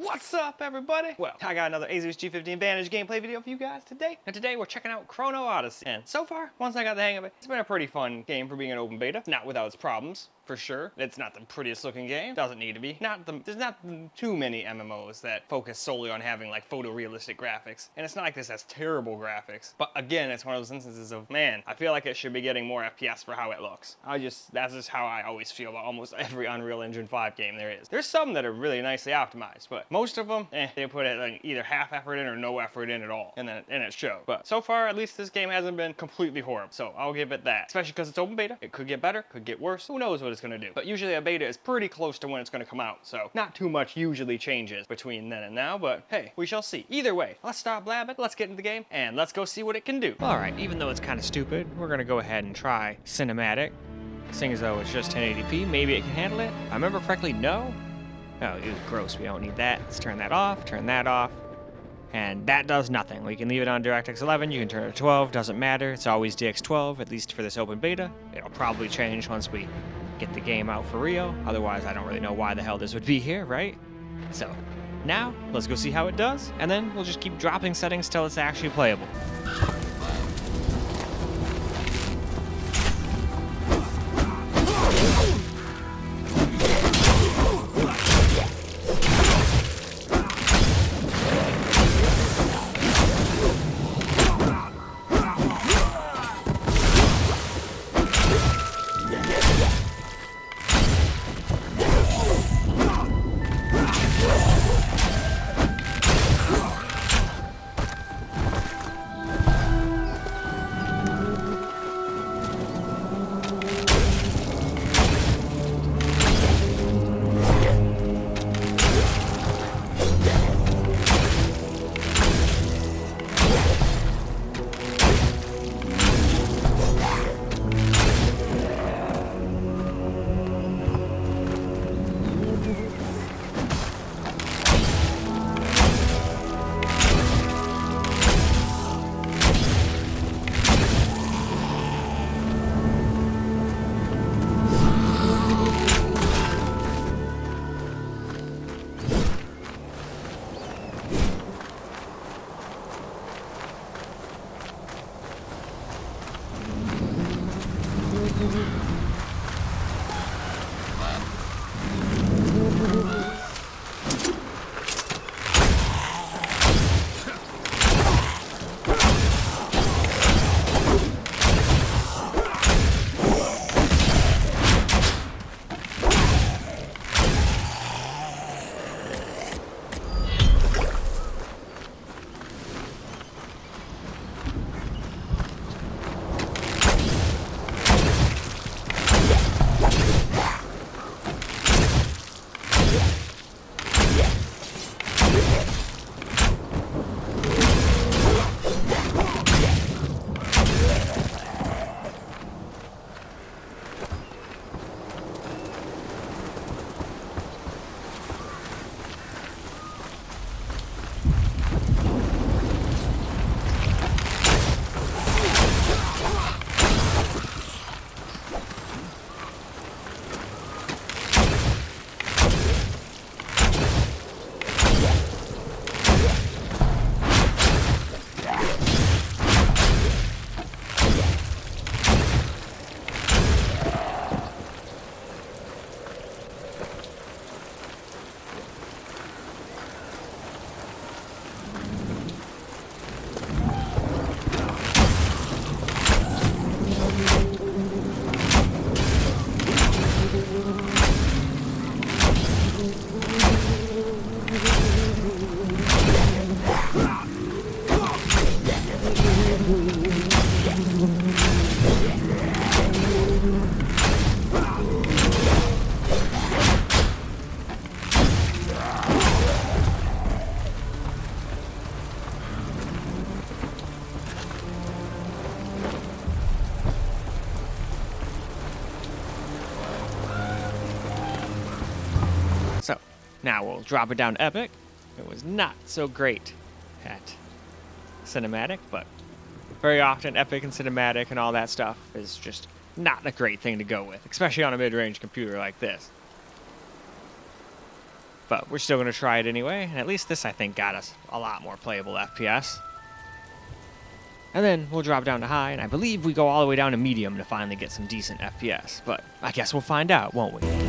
What's up, everybody? Well, I got another Asus G15 Advantage gameplay video for you guys today. And today we're checking out Chrono Odyssey. And so far, once I got the hang of it, it's been a pretty fun game for being an open beta. Not without its problems, for sure. It's not the prettiest looking game. Doesn't need to be. There's not too many MMOs that focus solely on having like photorealistic graphics. And it's not like this has terrible graphics. But again, it's one of those instances of, man, I feel like it should be getting more FPS for how it looks. That's just how I always feel about almost every Unreal Engine 5 game there is. There's some that are really nicely optimized, but most of them, they put it like either half effort in or no effort in at all, and it shows. But so far, at least this game hasn't been completely horrible, so I'll give it that. Especially because it's open beta. It could get better, could get worse. Who knows what it's going to do? But usually a beta is pretty close to when it's going to come out, so not too much usually changes between then and now, but hey, we shall see. Either way, let's stop blabbing, let's get into the game, and let's go see what it can do. Alright, even though it's kind of stupid, we're going to go ahead and try cinematic. Seeing as though it's just 1080p, maybe it can handle it. If I remember correctly, no. Oh, it was gross. We don't need that. Let's turn that off, and that does nothing. We can leave it on DirectX 11, you can turn it to 12, doesn't matter. It's always DX12, at least for this open beta. It'll probably change once we get the game out for real. Otherwise, I don't really know why the hell this would be here, right? So, now, let's go see how it does, and then we'll just keep dropping settings till it's actually playable. Now we'll drop it down to Epic. It was not so great at cinematic, but very often Epic and cinematic and all that stuff is just not a great thing to go with, especially on a mid-range computer like this. But we're still going to try it anyway, and at least this, I think, got us a lot more playable FPS. And then we'll drop down to high, and I believe we go all the way down to medium to finally get some decent FPS. But I guess we'll find out, won't we?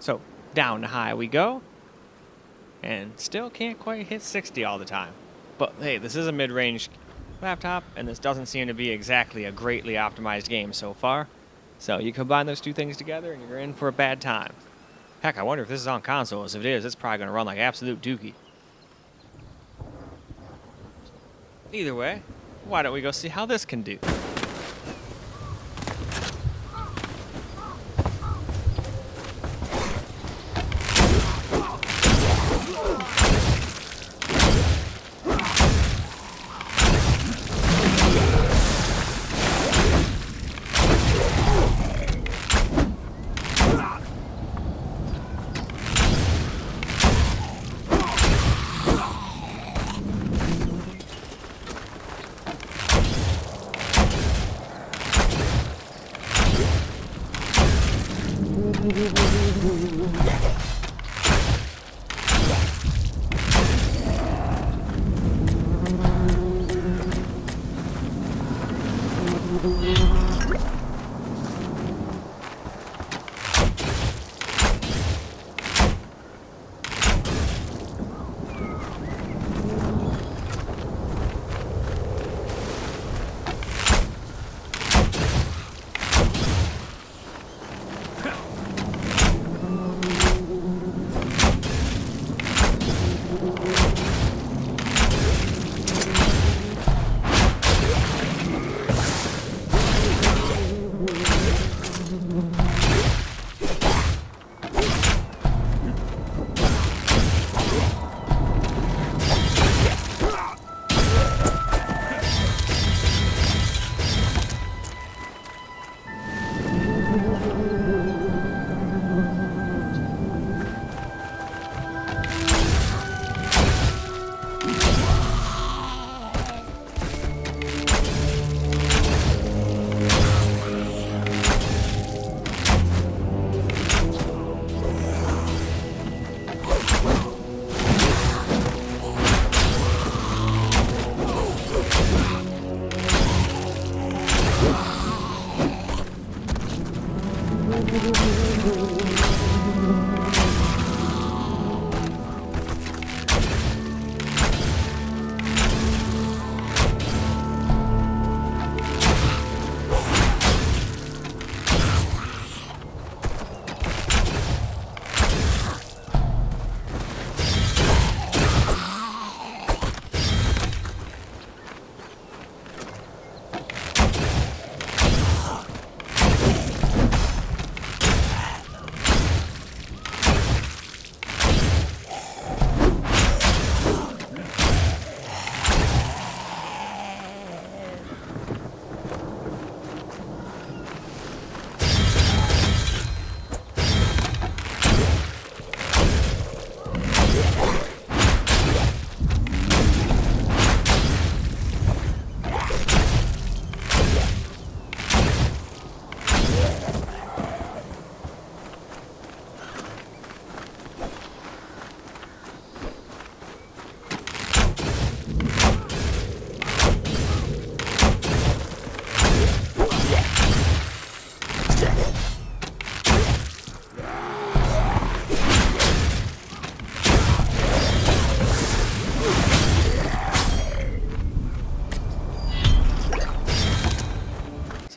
So down to high we go, and still can't quite hit 60 all the time. But hey, this is a mid-range laptop, and this doesn't seem to be exactly a greatly optimized game so far. So you combine those two things together and you're in for a bad time. Heck, I wonder if this is on consoles. If it is, it's probably going to run like absolute dookie. Either way, why don't we go see how this can do?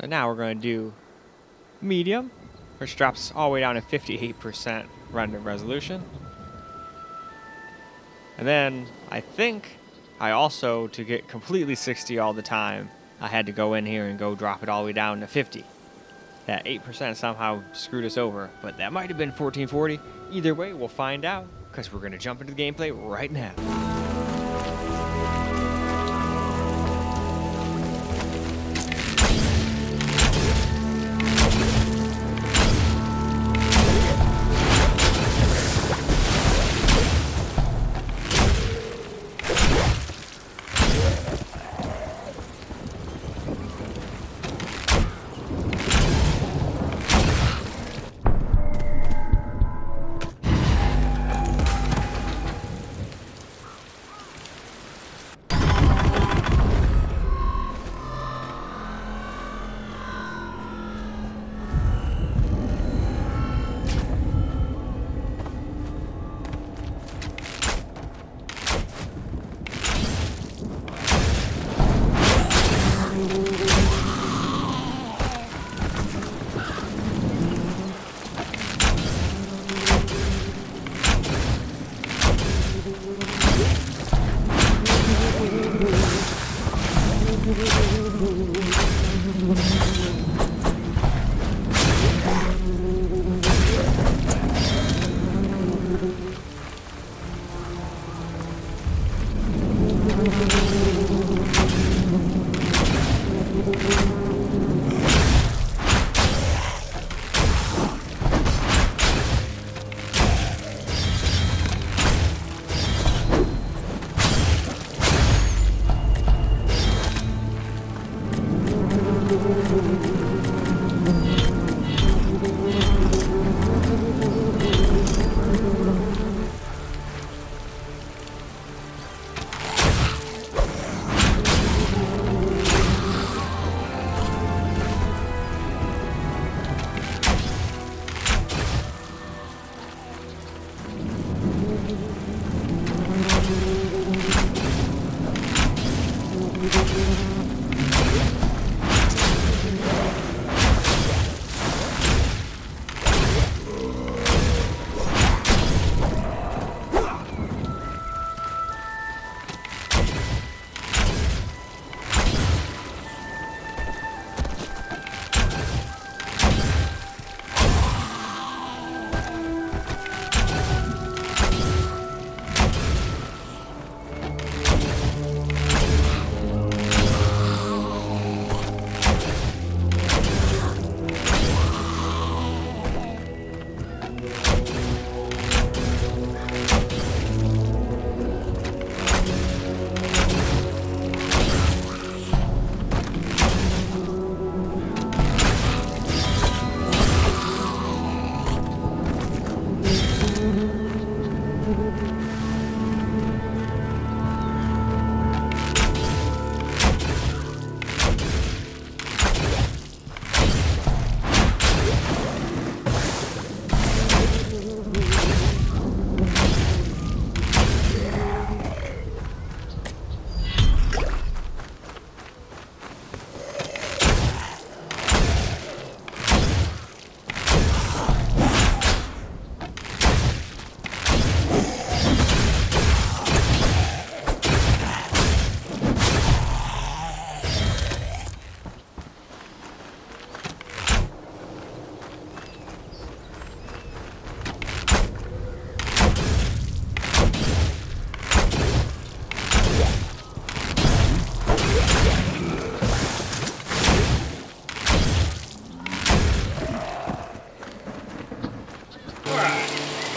So now we're going to do medium, which drops all the way down to 58% render resolution. And then I think I also, to get completely 60 all the time, I had to go in here and go drop it all the way down to 50. That 8% somehow screwed us over, but that might have been 1440. Either way, we'll find out, because we're going to jump into the gameplay right now.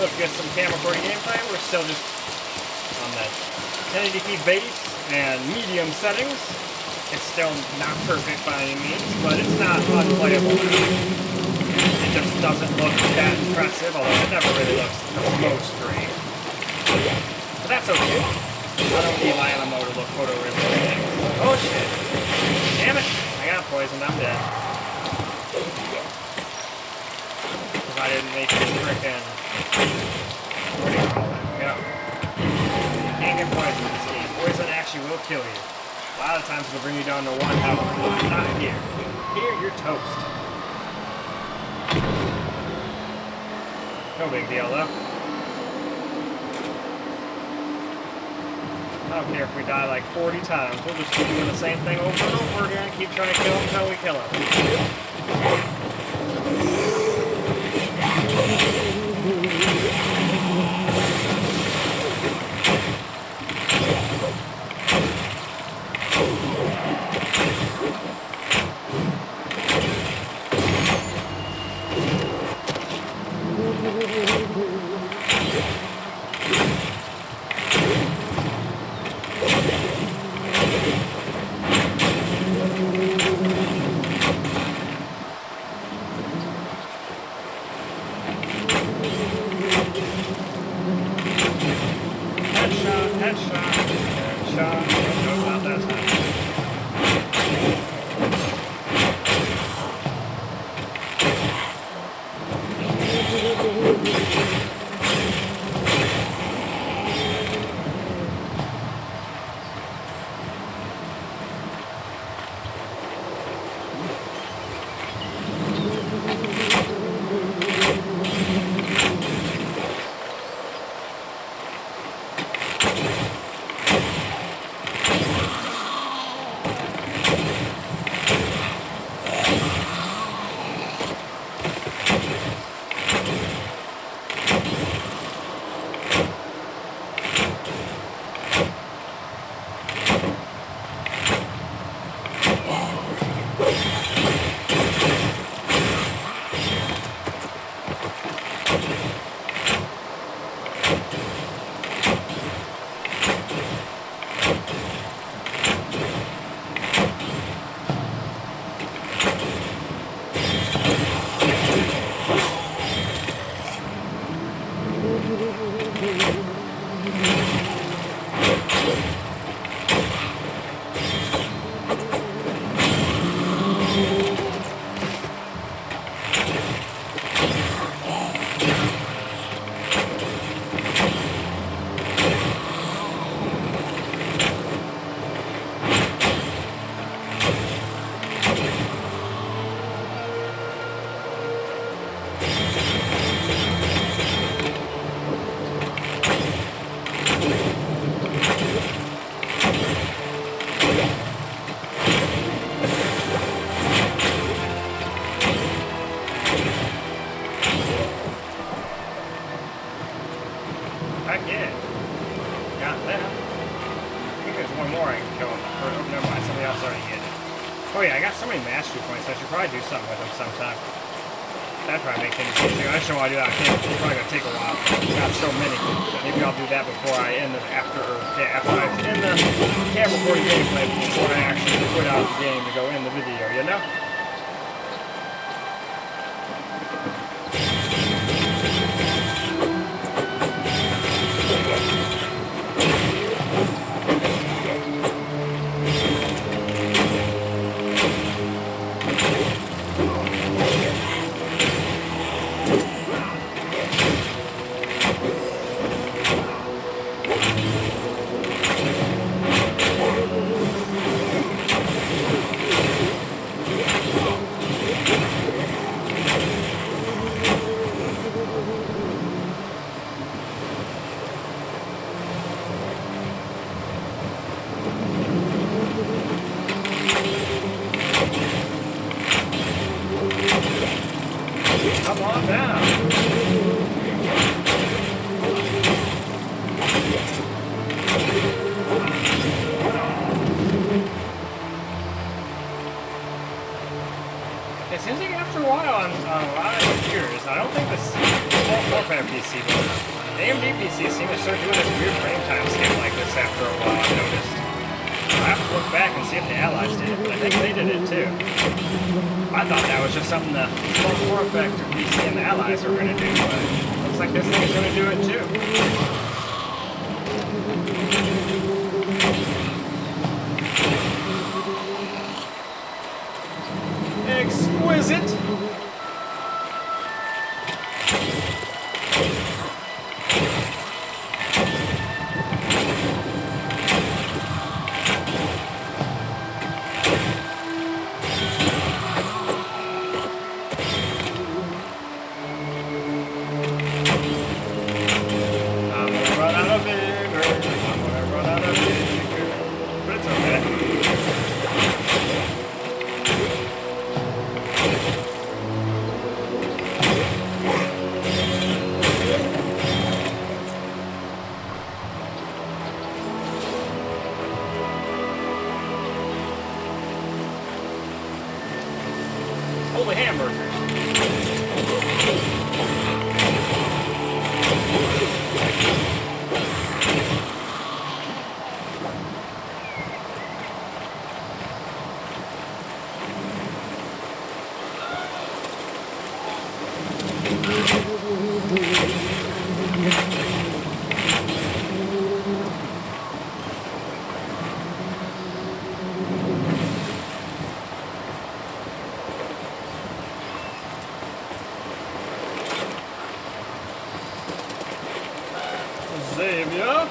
Let's get some camcorder gameplay. We're still just on that 1080p base and medium settings. It's still not perfect by any means, but it's not unplayable. It just doesn't look that impressive, although it never really looks the most great. But that's okay. I don't need my MMO to look photorealistic. Oh shit. Damn it! I got poisoned, I'm dead. Because I didn't make it frickin'... What do you call it? Yeah. You can't get poisoned in this game. Poison actually will kill you. A lot of times it'll bring you down to 1 health. Not here. Here, you're toast. No big deal, though. I don't care if we die like 40 times. We'll just keep doing the same thing over and over again. Keep trying to kill him until we kill him. else already get it. Oh yeah, I got so many mastery points, I should probably do something with them sometime. That'd probably make things easier. I just don't want to do that on camera. It's probably going to take a while. I've got so many. Maybe I'll do that before I end the after I end the camera recording gameplay before I actually quit out the game to go in the video, you know? Come on down. It seems like after a while on a lot of computers, I don't think this format PC, but AMD PCs seem to start doing this weird frame time scale like this after a while, I've noticed. I have to look back and see if the Allies did it, but I think they did it too. I thought that was just something the form factor PC and the Allies were going to do, but it looks like this thing's going to do it too. Exquisite! Holy hamburgers. Xavier.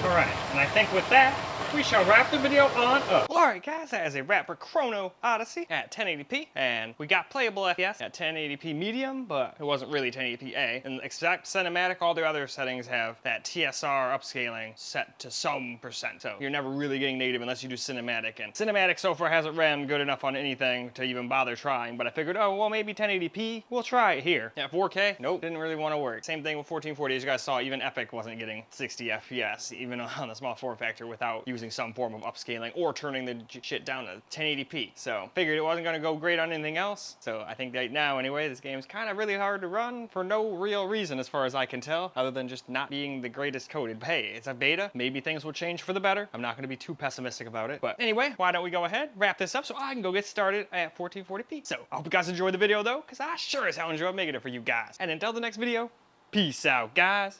Alright, and I think with that, we shall wrap the video on up. Alright guys, that is a wrap for Chrono Odyssey at 1080p, and we got playable FPS at 1080p medium, but it wasn't really 1080p-A. And except cinematic, all the other settings have that TSR upscaling set to some percent. So you're never really getting native unless you do cinematic, and cinematic so far hasn't ran good enough on anything to even bother trying, but I figured, oh, well, maybe 1080p, we'll try it here. At 4K, nope, didn't really want to work. Same thing with 1440, as you guys saw, even Epic wasn't getting 60 FPS, even on the small form factor, without using some form of upscaling or turning the shit down to 1080p. So figured it wasn't going to go great on anything else. So I think right now anyway, this game's kind of really hard to run for no real reason as far as I can tell, other than just not being the greatest coded. But hey, it's a beta. Maybe things will change for the better. I'm not going to be too pessimistic about it. But anyway, why don't we go ahead, wrap this up so I can go get started at 1440p. So I hope you guys enjoyed the video though, because I sure as hell enjoyed making it for you guys. And until the next video, peace out, guys.